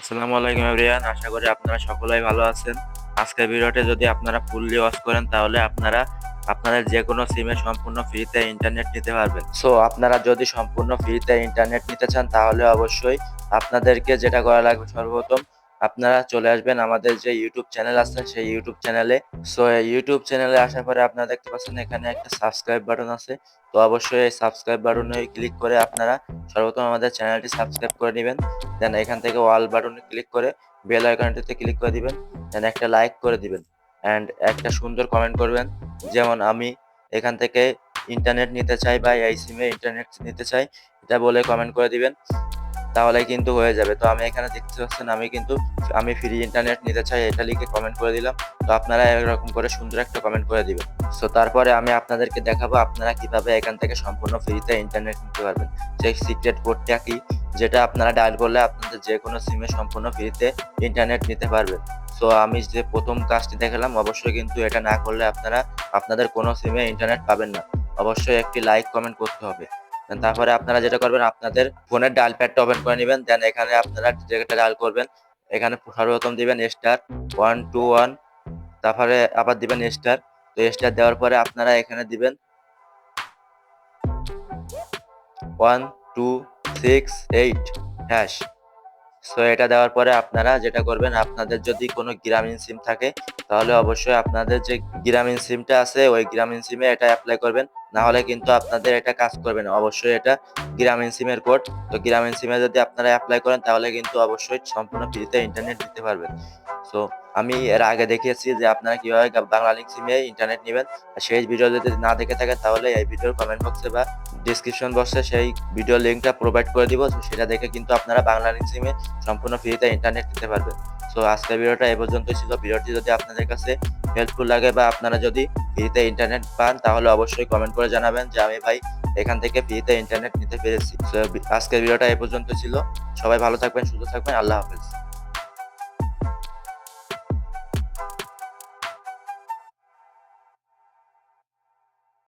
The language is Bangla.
আসসালামু আলাইকুম এভরিওয়ান, আশা করি আপনারা সকলেই ভালো আছেন। আজকের ভিডিওটি যদি আপনারা ফুললি ওয়াচ করেন তাহলে আপনারা আপনাদের যে কোনো সিমে সম্পূর্ণ ফ্রিতে ইন্টারনেট নিতে পারবেন। সো আপনারা যদি সম্পূর্ণ ফ্রিতে ইন্টারনেট নিতে চান তাহলে অবশ্যই আপনাদেরকে যেটা করা লাগবে, সর্বপ্রথম আপনারা চলে আসবেন আমাদের যে ইউটিউব চ্যানেল আছে সেই ইউটিউব চ্যানেলে। সো এই ইউটিউব চ্যানেলে আসার পরে আপনারা দেখতে পাচ্ছেন এখানে একটা সাবস্ক্রাইব বাটন আছে। তো অবশ্যই এই সাবস্ক্রাইব বাটনে ক্লিক করে আপনারা সর্বপ্রথম আমাদের চ্যানেলটি সাবস্ক্রাইব করে নেবেন। দেন এখান থেকে অল বাটনে ক্লিক করে বেল আইকনটিতে ক্লিক করে দিবেন। দেন একটা লাইক করে দিবেন অ্যান্ড একটা সুন্দর কমেন্ট করবেন, যেমন আমি এখান থেকে ইন্টারনেট নিতে চাই বা এই সিমে ইন্টারনেট নিতে চাই, এটা বলে কমেন্ট করে দিবেন। তাহলে কিন্তু হয়ে যাবে। তো আমি এখানে দেখতে পাচ্ছেন আমি ফ্রি ইন্টারনেট নিতে চাই এটা লিখে কমেন্ট করে দিলাম। তো আপনারা এরকম করে সুন্দর একটা কমেন্ট করে দিবেন। সো তারপরে আমি আপনাদেরকে দেখাবো আপনারা কিভাবে এখান থেকে সম্পূর্ণ ফ্রিতে ইন্টারনেট নিতে পারবেন। সেই সিক্রেট কোডটা কি, যেটা আপনারা ডায়াল করলে আপনাদের যে কোনো সিমে সম্পূর্ণ ফ্রিতে ইন্টারনেট নিতে পারবেন। সো আমি যে প্রথম কাজটি দেখালাম, অবশ্যই কিন্তু এটা না করলে আপনারা আপনাদের কোনো সিমে ইন্টারনেট পাবেন না। অবশ্যই একটি লাইক কমেন্ট করতে হবে। তারপরে আপনারা যেটা করবেন, আপনাদের ফোনের ডায়াল প্যাডটা ওপেন করে নেবেন। দেন এখানে আপনারা যেটা ডায়াল করবেন, এখানে সর্বপ্রথম দিবেন *121, তারপরে আবার দিবেন স্টার। তো স্টার দেওয়ার পরে আপনারা এখানে দিবেন 1268#। সো এটা দেওয়ার পরে আপনারা যেটা করবেন, আপনাদের যদি কোনো গ্রামীণ সিম থাকে তাহলে অবশ্যই আপনাদের যে গ্রামীণ সিমটা আছে ওই গ্রামীণ সিমে এটা অ্যাপ্লাই করবেন। না হলে কিন্তু আপনাদের এটা কাজ করবে না। অবশ্যই এটা গ্রামীণ সিমের কোড। তো গ্রামীণ সিমে যদি আপনারা অ্যাপ্লাই করেন তাহলে কিন্তু অবশ্যই সম্পূর্ণ ফ্রিতে ইন্টারনেট দিতে পারবেন। সো আমি এর আগে দেখিয়েছি যে আপনারা কিভাবে বাংলালিংক সিমে ইন্টারনেট নেবেন। সেই ভিডিও যদি না দেখে থাকেন তাহলে এই ভিডিওর কমেন্ট বক্সে বা ডিসক্রিপশন বক্সে সেই ভিডিও লিঙ্কটা প্রোভাইড করে দিব। সেটা দেখে কিন্তু আপনারা বাংলালিংক সিমে সম্পূর্ণ ফ্রিতে ইন্টারনেট নিতে পারবেন। সো আজকের ভিডিওটা এই পর্যন্তই ছিল। ভিডিওটি যদি আপনাদের কাছে হেল্পফুল লাগে বা আপনারা যদি ফ্রিতে ইন্টারনেট পান তাহলে অবশ্যই কমেন্ট করে জানাবেন যে আমি ভাই এখান থেকে ফ্রিতে ইন্টারনেট নিতে পেরেছি। সো আজকের ভিডিওটা এই পর্যন্ত ছিল। সবাই ভালো থাকবেন, সুস্থ থাকবেন। আল্লাহ হাফেজ।